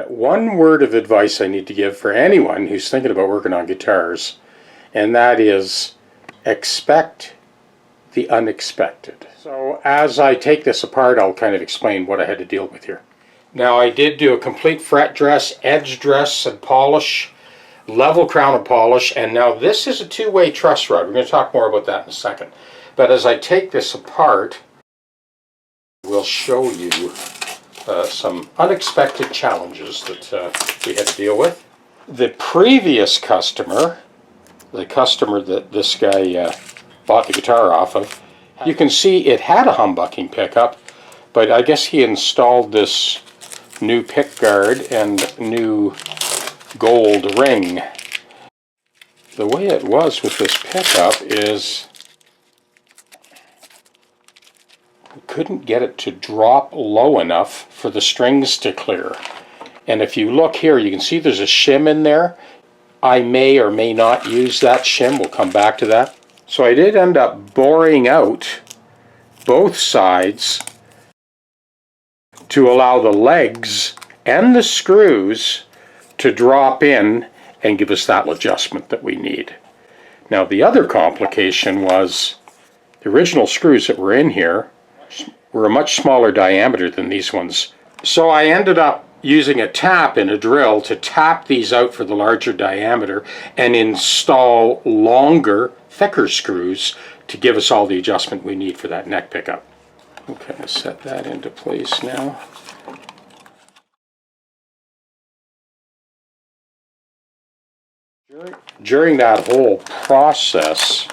One word of advice I need to give for anyone who's thinking about working on guitars, and that is expect the unexpected. So as I take this apart, I'll kind of explain what I had to deal with here. Now, I did do a complete fret dress, edge dress and polish, level crown and polish, and now this is a two-way truss rod. We're going to talk more about that in a second. But as I take this apart, we'll show you some unexpected challenges that we had to deal with. The previous customer, the customer that this guy bought the guitar off of, you can see it had a humbucking pickup, but I guess he installed this new pick guard and new gold ring. The way it was with this pickup is we couldn't get it to drop low enough for the strings to clear. And if you look here, you can see there's a shim in there. I may or may not use that shim. We'll come back to that. So I did end up boring out both sides to allow the legs and the screws to drop in and give us that adjustment that we need. Now, the other complication was the original screws that were in here were a much smaller diameter than these ones. So I ended up using a tap in a drill to tap these out for the larger diameter and install longer, thicker screws to give us all the adjustment we need for that neck pickup. Okay, I'll set that into place now. During that whole process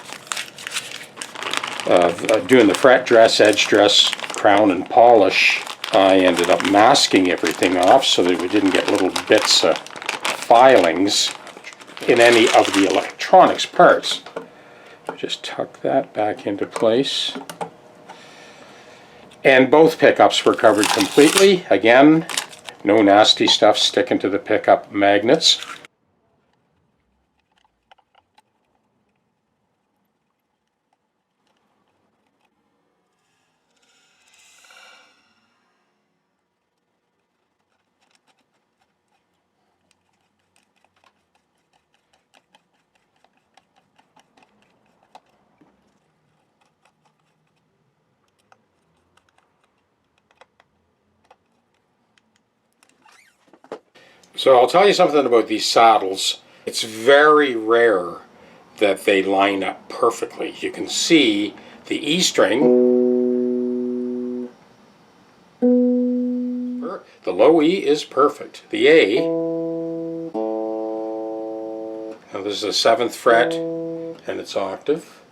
of doing the fret dress, edge dress, crown and polish, I ended up masking everything off so that we didn't get little bits of filings in any of the electronics parts. Just tuck that back into place. And both pickups were covered completely. Again, no nasty stuff sticking to the pickup magnets. So I'll tell you something about these saddles. It's very rare that they line up perfectly. You can see the E string, the low E is perfect. The A, now this is the 7th fret and its octave.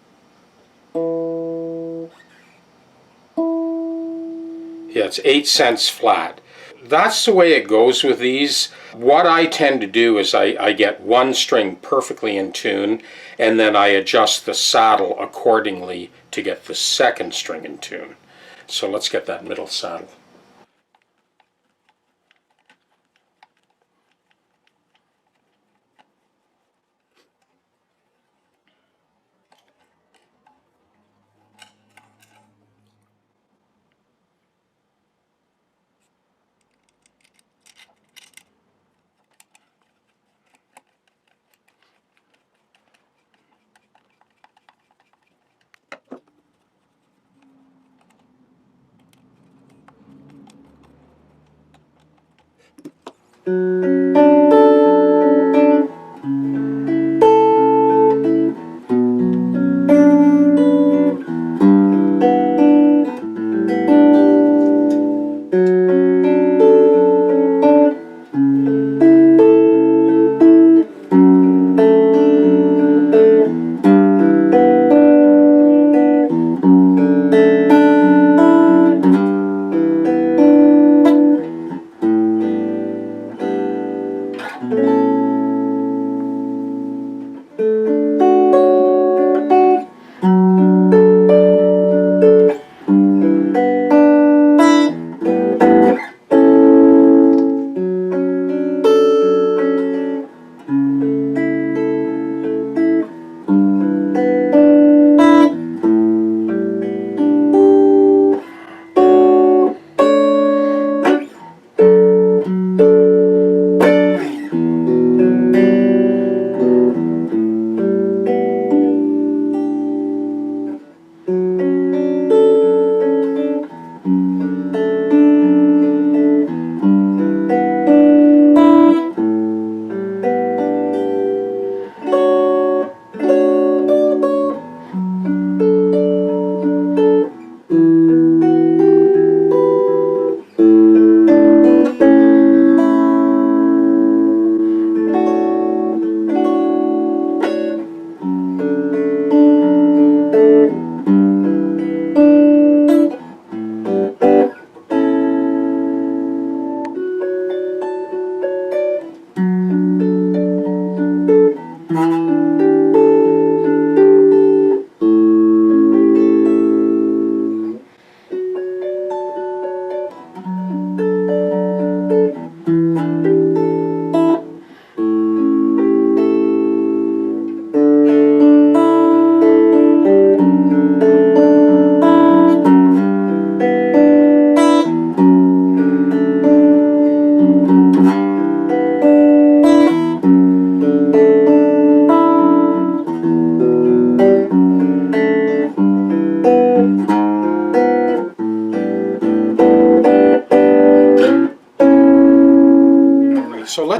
Yeah, it's 8 cents flat. That's the way it goes with these. What I tend to do is I get one string perfectly in tune, and then I adjust the saddle accordingly to get the second string in tune. So let's get that middle saddle.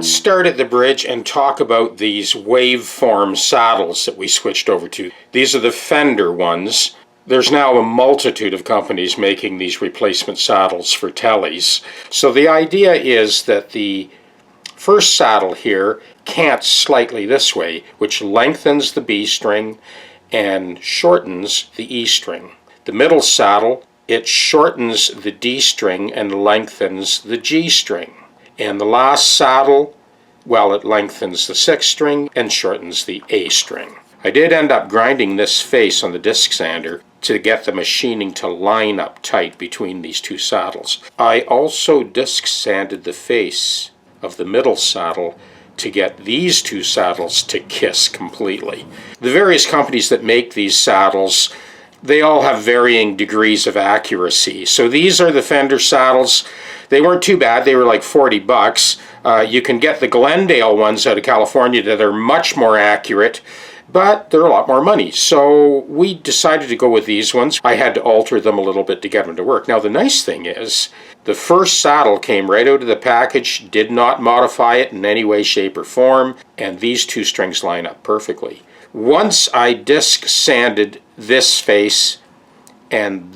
Let's start at the bridge and talk about these waveform saddles that we switched over to. These are the Fender ones. There's now a multitude of companies making these replacement saddles for tellies. So the idea is that the first saddle here cants slightly this way, which lengthens the B string and shortens the E string. The middle saddle, it shortens the D string and lengthens the G string. And the last saddle, well, it lengthens the 6th string and shortens the A string. I did end up grinding this face on the disc sander to get the machining to line up tight between these two saddles. I also disc sanded the face of the middle saddle to get these two saddles to kiss completely. The various companies that make these saddles, they all have varying degrees of accuracy. So these are the Fender saddles. They weren't too bad. They were like 40 bucks. You can get the Glendale ones out of California that are much more accurate, but they're a lot more money. So we decided to go with these ones. I had to alter them a little bit to get them to work. Now the nice thing is, the first saddle came right out of the package, did not modify it in any way, shape, or form, and these two strings line up perfectly. Once I disc sanded this face and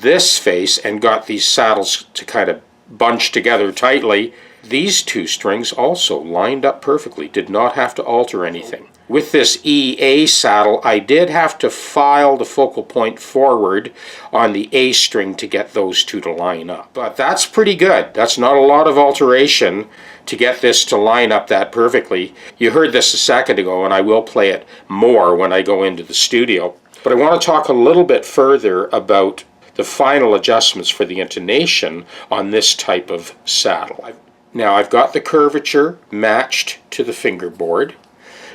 got these saddles to kind of bunch together tightly, these two strings also lined up perfectly, did not have to alter anything. With this EA saddle, I did have to file the focal point forward on the A string to get those two to line up. But that's pretty good. That's not a lot of alteration to get this to line up that perfectly. You heard this a second ago, and I will play it more when I go into the studio. But I want to talk a little bit further about the final adjustments for the intonation on this type of saddle. Now I've got the curvature matched to the fingerboard.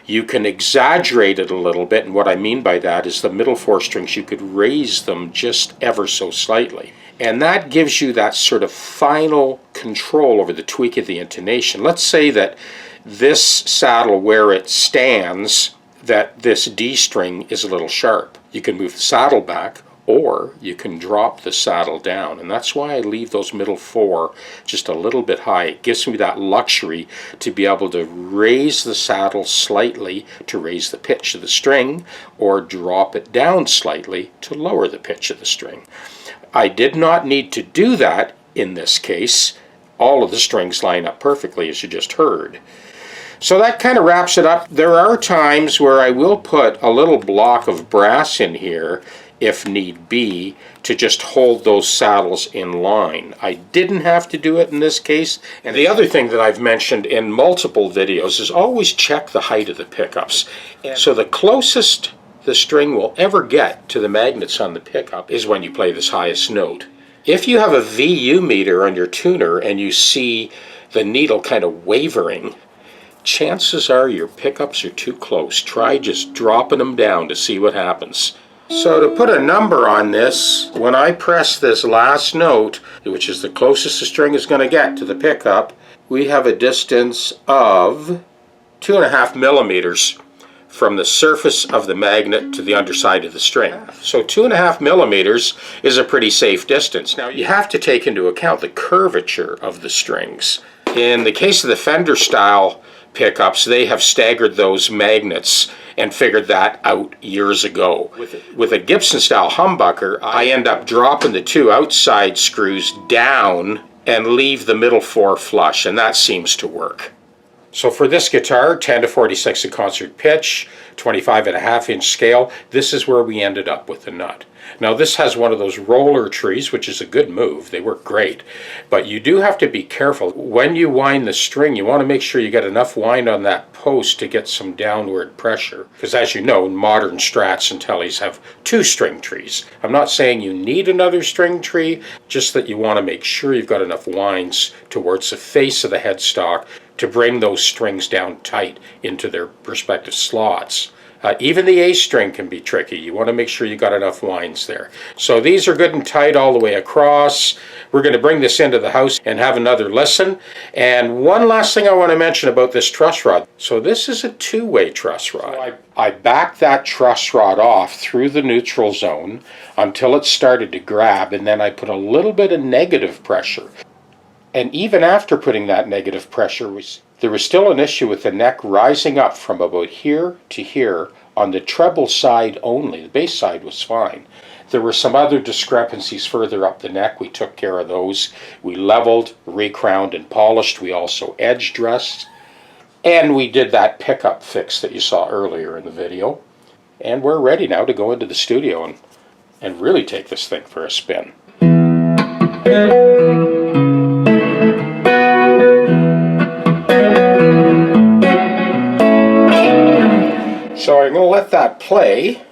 You can exaggerate it a little bit, and what I mean by that is the middle 4 strings, you could raise them just ever so slightly. And that gives you that sort of final control over the tweak of the intonation. Let's say that this saddle, where it stands, that this D string is a little sharp. You can move the saddle back, or you can drop the saddle down, and that's why I leave those middle 4 just a little bit high. It gives me that luxury to be able to raise the saddle slightly to raise the pitch of the string, or drop it down slightly to lower the pitch of the string. I did not need to do that in this case. All of the strings line up perfectly, as you just heard. So that kind of wraps it up. There are times where I will put a little block of brass in here if need be, to just hold those saddles in line. I didn't have to do it in this case. And the other thing that I've mentioned in multiple videos is always check the height of the pickups. So the closest the string will ever get to the magnets on the pickup is when you play this highest note. If you have a VU meter on your tuner and you see the needle kind of wavering, chances are your pickups are too close. Try just dropping them down to see what happens. So to put a number on this, when I press this last note, which is the closest the string is going to get to the pickup, we have a distance of 2.5 millimeters from the surface of the magnet to the underside of the string. So 2.5 millimeters is a pretty safe distance. Now you have to take into account the curvature of the strings. In the case of the Fender style pickups, they have staggered those magnets and figured that out years ago. With a Gibson style humbucker, I end up dropping the 2 outside screws down and leave the middle 4 flush, and that seems to work. So for this guitar, 10 to 46 in concert pitch, 25.5-inch scale, this is where we ended up with the nut. Now this has one of those roller trees, which is a good move. They work great. But you do have to be careful. When you wind the string, you want to make sure you get enough wind on that post to get some downward pressure. Because as you know, modern Strats and Tellies have 2 string trees. I'm not saying you need another string tree, just that you want to make sure you've got enough winds towards the face of the headstock to bring those strings down tight into their respective slots. Even the A string can be tricky. You want to make sure you got enough winds there. So these are good and tight all the way across. We're going to bring this into the house and have another listen. And one last thing I want to mention about this truss rod. So this is a 2-way truss rod. So I backed that truss rod off through the neutral zone until it started to grab, and then I put a little bit of negative pressure. And even after putting that negative pressure, was there was still an issue with the neck rising up from about here to here on the treble side only. The bass side was fine. There were some other discrepancies further up the neck. We took care of those. We leveled, recrowned, and polished. We also edge dressed. And we did that pickup fix that you saw earlier in the video. And we're ready now to go into the studio and really take this thing for a spin. So I'm going to let that play.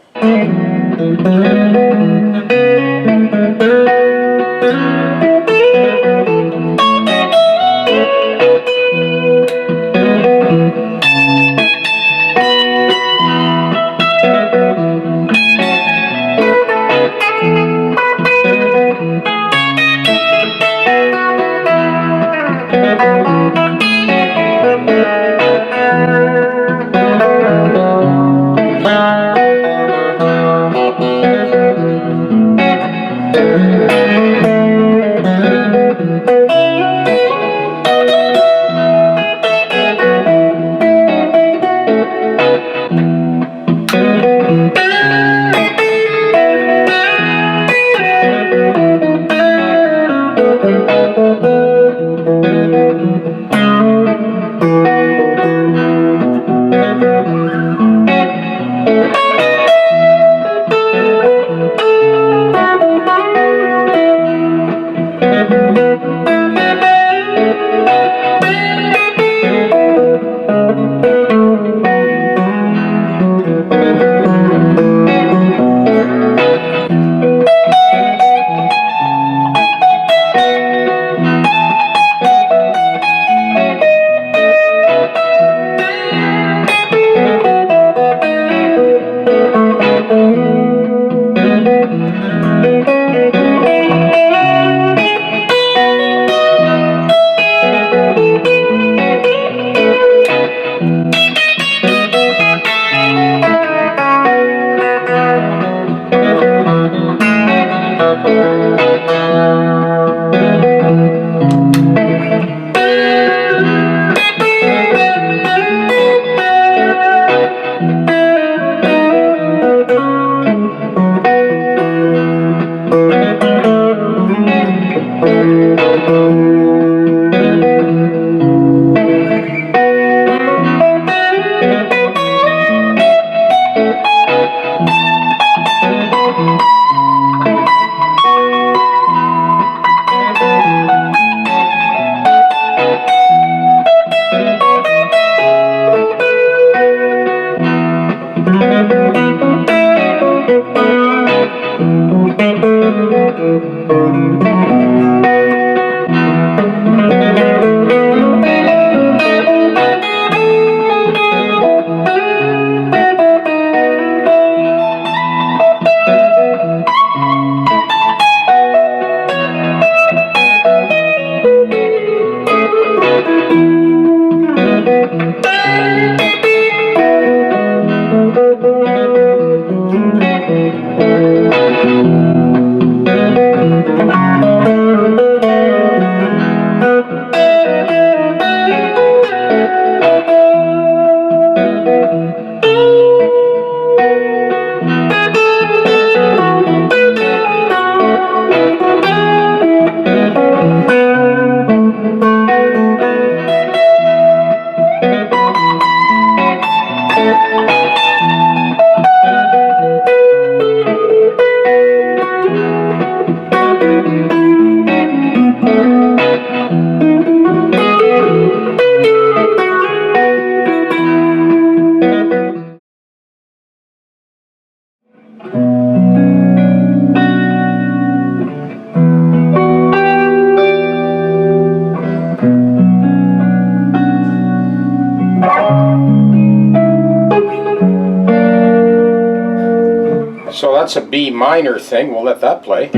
So that's a B minor thing. We'll let that play.